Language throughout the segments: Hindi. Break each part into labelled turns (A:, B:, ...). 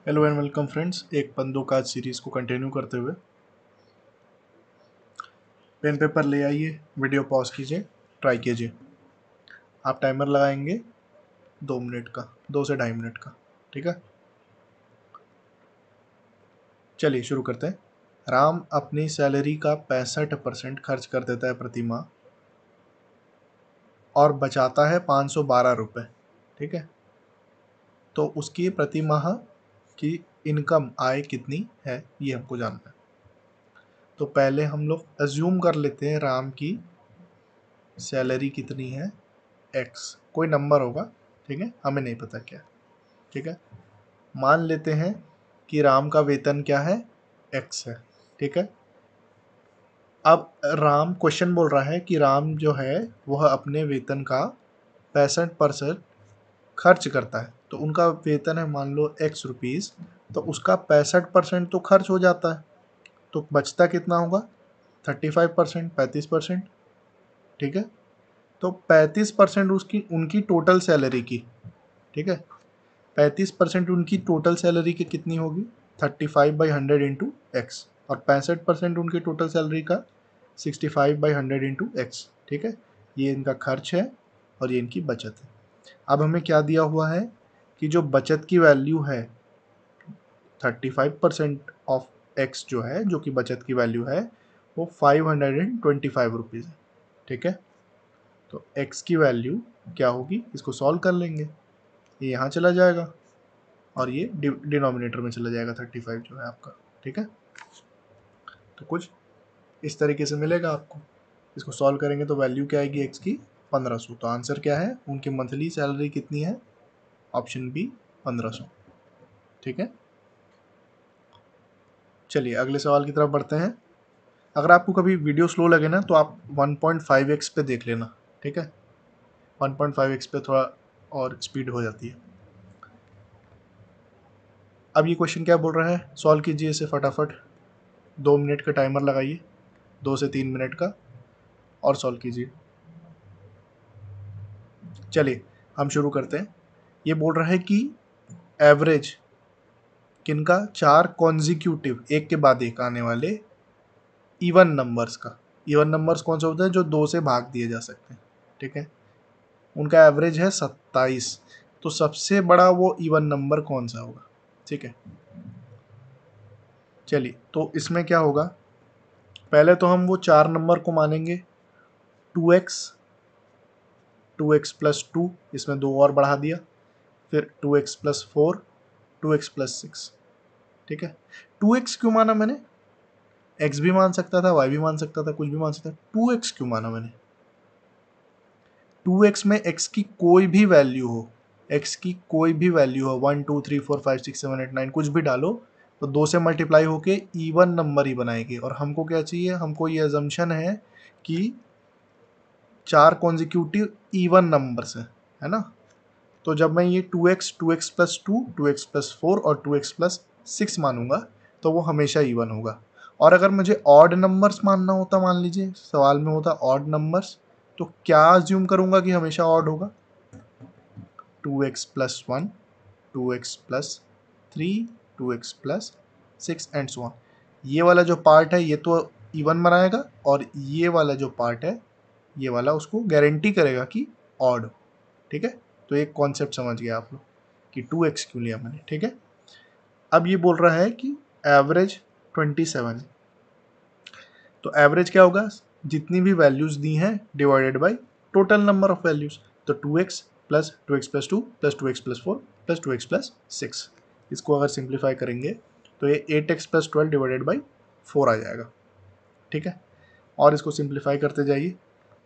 A: Hello and welcome friends. एक बंदों का सीरीज़ को कंटिन्यू करते हुए पेन पेपर ले आइए, वीडियो पॉज कीजिए, ट्राई कीजिए। आप टाइमर लगाएंगे 2 मिनट का, 2 से 2.5 मिनट का। ठीक है, चलिए शुरू करते हैं। राम अपनी सैलरी का 65% खर्च कर देता है प्रति माह और बचाता है 512 रुपये। ठीक है, तो उसकी प्रति माह की इनकम आय कितनी है ये हमको जानना है। तो पहले हम लोग अज्यूम कर लेते हैं राम की सैलरी कितनी है, एक्स कोई नंबर होगा। ठीक है, हमें नहीं पता क्या। ठीक है, मान लेते हैं कि राम का वेतन क्या है, एक्स है। ठीक है, अब राम क्वेश्चन बोल रहा है कि राम जो है वह अपने वेतन का 65% खर्च करता है। तो उनका वेतन है मान लो एक्स रुपीज़, तो उसका 65% तो खर्च हो जाता है, तो बचता कितना होगा, 35%, 35%। ठीक है, तो 35% उसकी उनकी टोटल सैलरी की। ठीक है, 35% उनकी टोटल सैलरी की कितनी होगी, 35/100 इंटू एक्स, और 65% उनकी टोटल सैलरी का 65/100 इंटू एक्स। ठीक है, ये इनका खर्च है और ये इनकी बचत है। अब हमें क्या दिया हुआ है कि जो बचत की वैल्यू है 35% ऑफ एक्स जो है, जो कि बचत की वैल्यू है, वो 525 रुपीज़ है। ठीक है, तो एक्स की वैल्यू क्या होगी, इसको सॉल्व कर लेंगे। ये यहाँ चला जाएगा और ये डिनोमिनेटर में चला जाएगा 35 जो है आपका। ठीक है, तो कुछ इस तरीके से मिलेगा आपको। इसको सॉल्व करेंगे तो वैल्यू क्या आएगी एक्स की, 1500। तो आंसर क्या है, उनकी मंथली सैलरी कितनी है, ऑप्शन बी 1500। ठीक है, चलिए अगले सवाल की तरफ बढ़ते हैं। अगर आपको कभी वीडियो स्लो लगे ना तो आप 1.5x पे देख लेना। ठीक है, 1.5x पे थोड़ा और स्पीड हो जाती है। अब ये क्वेश्चन क्या बोल रहा है, सॉल्व कीजिए इसे फटाफट। 2 मिनट का टाइमर लगाइए, 2 से 3 मिनट का, और सॉल्व कीजिए। चलिए हम शुरू करते हैं। ये बोल रहा है कि एवरेज किनका, 4 कॉन्जिक्यूटिव एक के बाद एक आने वाले इवन नंबर्स का। इवन नंबर्स कौन से होते हैं, जो 2 से भाग दिए जा सकते हैं। ठीक है, उनका एवरेज है 27। तो सबसे बड़ा वो इवन नंबर कौन सा होगा। ठीक है, चलिए तो इसमें क्या होगा, पहले तो हम वो 4 नंबर को मानेंगे। 2x, 2x+2, इसमें 2 और बढ़ा दिया, फिर 2x+4, 2x+6। ठीक है, 2x क्यों माना मैंने, x भी मान सकता था, y भी मान सकता था, कुछ भी मान सकता था। 2x क्यों माना मैंने, 2x में x की कोई भी वैल्यू हो, x की कोई भी वैल्यू हो, 1 2 3 4 5 6 7 8 9 कुछ भी डालो, तो 2 से मल्टीप्लाई होके इवन नंबर ही बनाएगी। और हमको क्या चाहिए, हमको ये अजम्पशन है कि 4 कॉन्जिक्यूटिव इवन नंबर्स है ना। तो जब मैं ये 2x, 2x+2, 2x+4 और 2x+6 मानूंगा तो वो हमेशा इवन होगा। और अगर मुझे ऑड नंबर्स मानना होता, मान लीजिए सवाल में होता ऑड नंबर्स, तो क्या अज्यूम करूंगा कि हमेशा ऑड होगा, 2x+1, 2x+3, 2x+6 and so on. ये वाला जो पार्ट है ये तो इवन बनाएगा, और ये वाला जो पार्ट है ये वाला उसको गारंटी करेगा कि ऑड हो। ठीक है, तो एक कॉन्सेप्ट समझ गया आप लोग कि 2x क्यों लिया मैंने। ठीक है, अब ये बोल रहा है कि एवरेज 27 है, तो एवरेज क्या होगा, जितनी भी वैल्यूज दी हैं divided by total number of values. तो 2x plus 2x+2 plus 2x+4 plus 2x+6, इसको अगर सिंप्लीफाई करेंगे तो ये 8x+12 डिवाइडेड बाई 4 आ जाएगा। ठीक है, और इसको सिंप्लीफाई करते जाइए,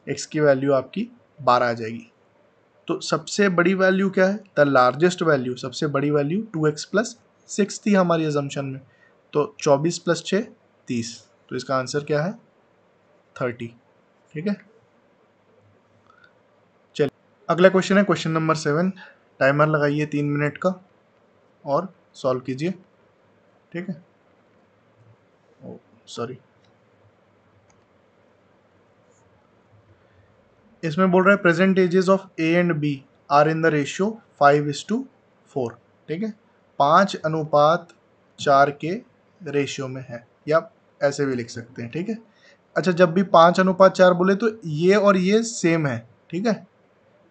A: x की वैल्यू आपकी 12 आ जाएगी। तो सबसे बड़ी वैल्यू क्या है, द लार्जेस्ट वैल्यू, सबसे बड़ी वैल्यू 2x+6 थी हमारी अजम्पशन में। तो 24+6 30, तो इसका आंसर क्या है 30। ठीक है, चलिए अगला क्वेश्चन है क्वेश्चन नंबर 7। टाइमर लगाइए 3 मिनट का और सॉल्व कीजिए। ठीक है, ओ सॉरी, इसमें बोल रहा है present ages of A and B are in the ratio 5:4। ठीक है, 5:4 के रेशियो में है, या ऐसे भी लिख सकते हैं, ठीक है। अच्छा, जब भी 5:4 बोले तो ये और ये सेम है, ठीक है।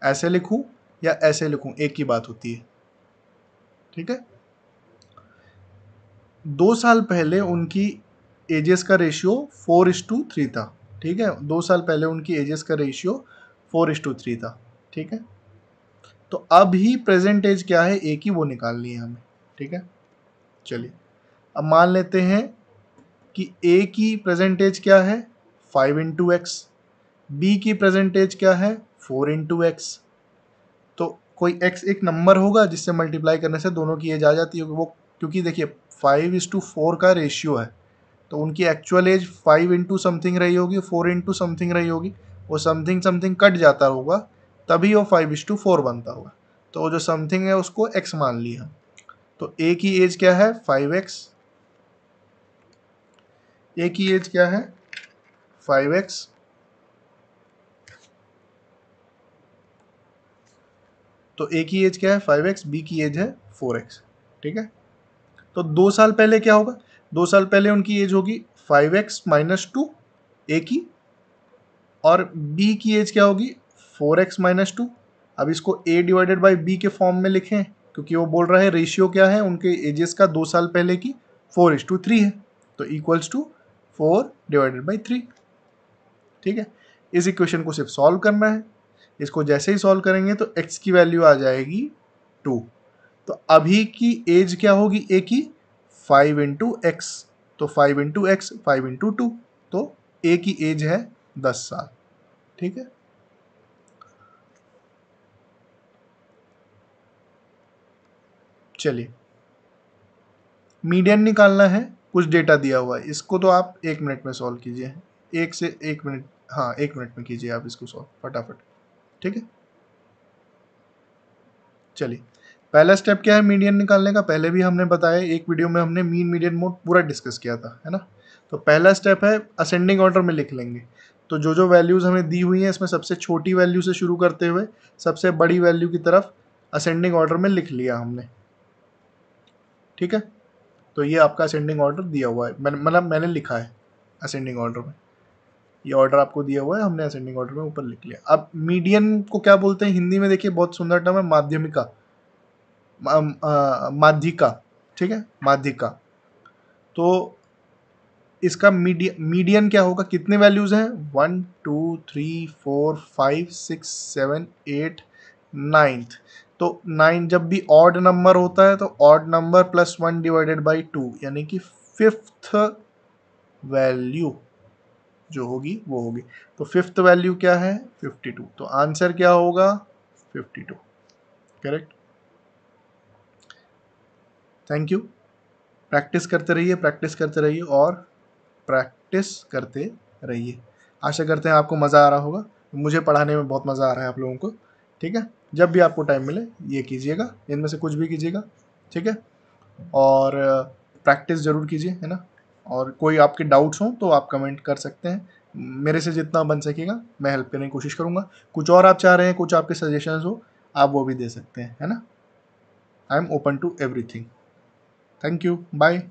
A: ऐसे लिखूं या ऐसे लिखूं, एक ही बात होती है, ठीक है। 2 साल पहले उनकी एजेस का रेशियो 4:3 था, ठीक है। 2 साल पहले उनकी एजेस का रेशियो 4:3 था, ठीक है। तो अभी प्रेजेंट एज क्या है, ए की वो निकालनी है हमें, ठीक है। चलिए, अब मान लेते हैं कि ए की प्रेजेंट एज क्या है 5x, बी की प्रेजेंट एज क्या है 4x। तो कोई x एक नंबर होगा जिससे मल्टीप्लाई करने से दोनों की एज आ जाती होगी, वो क्योंकि देखिए 5:4 का रेशियो है, तो उनकी एक्चुअल एज 5 इंटू समथिंग रही होगी, 4 इंटू समथिंग रही होगी, वो समथिंग समथिंग कट जाता होगा, तभी वो 5:4 बनता होगा। तो वो जो समथिंग है उसको x मान लिया। तो a की एज क्या है 5x, a की एज क्या है 5x, तो a की एज क्या है 5x, b की एज है 4x, ठीक है। तो 2 साल पहले क्या होगा, 2 साल पहले उनकी एज होगी 5x - 2 a की, और b की एज क्या होगी 4x - 2। अब इसको a डिवाइडेड बाई b के फॉर्म में लिखें, क्योंकि वो बोल रहा है रेशियो क्या है उनके एजेस का 2 साल पहले की 4:3 है, तो इक्वल्स टू 4/3, ठीक है। इस इक्वेशन को सिर्फ सॉल्व करना है। इसको जैसे ही सॉल्व करेंगे तो x की वैल्यू आ जाएगी 2। तो अभी की एज क्या होगी a की 5 इंटू एक्स, तो 5 इंटू एक्स 5 इंटू 2, तो a की एज है 10 साल, ठीक है। चलिए, मीडियन निकालना है, कुछ डेटा दिया हुआ है, इसको तो आप 1 मिनट में सॉल्व कीजिए, 1 से 1 मिनट, हाँ 1 मिनट में कीजिए आप इसको सॉल्व फटाफट, ठीक है। चलिए, पहला स्टेप क्या है मीडियन निकालने का, पहले भी हमने बताया, एक वीडियो में हमने मीन मीडियन मोड पूरा डिस्कस किया था, है ना। तो पहला स्टेप है असेंडिंग ऑर्डर में लिख लेंगे। तो जो जो वैल्यूज़ हमें दी हुई हैं इसमें सबसे छोटी वैल्यू से शुरू करते हुए सबसे बड़ी वैल्यू की तरफ असेंडिंग ऑर्डर में लिख लिया हमने, ठीक है। तो ये आपका असेंडिंग ऑर्डर दिया हुआ है, मतलब मैंने लिखा है असेंडिंग ऑर्डर में, ये ऑर्डर आपको दिया हुआ है, हमने असेंडिंग ऑर्डर में ऊपर लिख लिया। अब मीडियन को क्या बोलते हैं हिंदी में, देखिए बहुत सुंदर टर्म है, माध्यमिका, माध्यिका, ठीक है, माध्यिका। तो इसका मीडियन क्या होगा, कितने वैल्यूज हैं 1 2 3 4 5 6 7 8 9, तो 9 जब भी ऑड नंबर होता है तो odd number plus 1 divided by 2, यानी कि 5th वैल्यू जो होगी वो होगी। तो 5th वैल्यू क्या है 52, तो आंसर क्या होगा 52, करेक्ट। Thank you. प्रैक्टिस करते रहिए, प्रैक्टिस करते रहिए और प्रैक्टिस करते रहिए। आशा करते हैं आपको मज़ा आ रहा होगा, मुझे पढ़ाने में बहुत मज़ा आ रहा है आप लोगों को, ठीक है। जब भी आपको टाइम मिले ये कीजिएगा, इनमें से कुछ भी कीजिएगा, ठीक है। और प्रैक्टिस ज़रूर कीजिए, है ना। और कोई आपके डाउट्स हों तो आप कमेंट कर सकते हैं, मेरे से जितना बन सकेगा मैं हेल्प करने की कोशिश करूँगा। कुछ और आप चाह रहे हैं, कुछ आपके सजेशंस हो, आप वो भी दे सकते हैं, है ना। I am open to everything. Thank you, bye.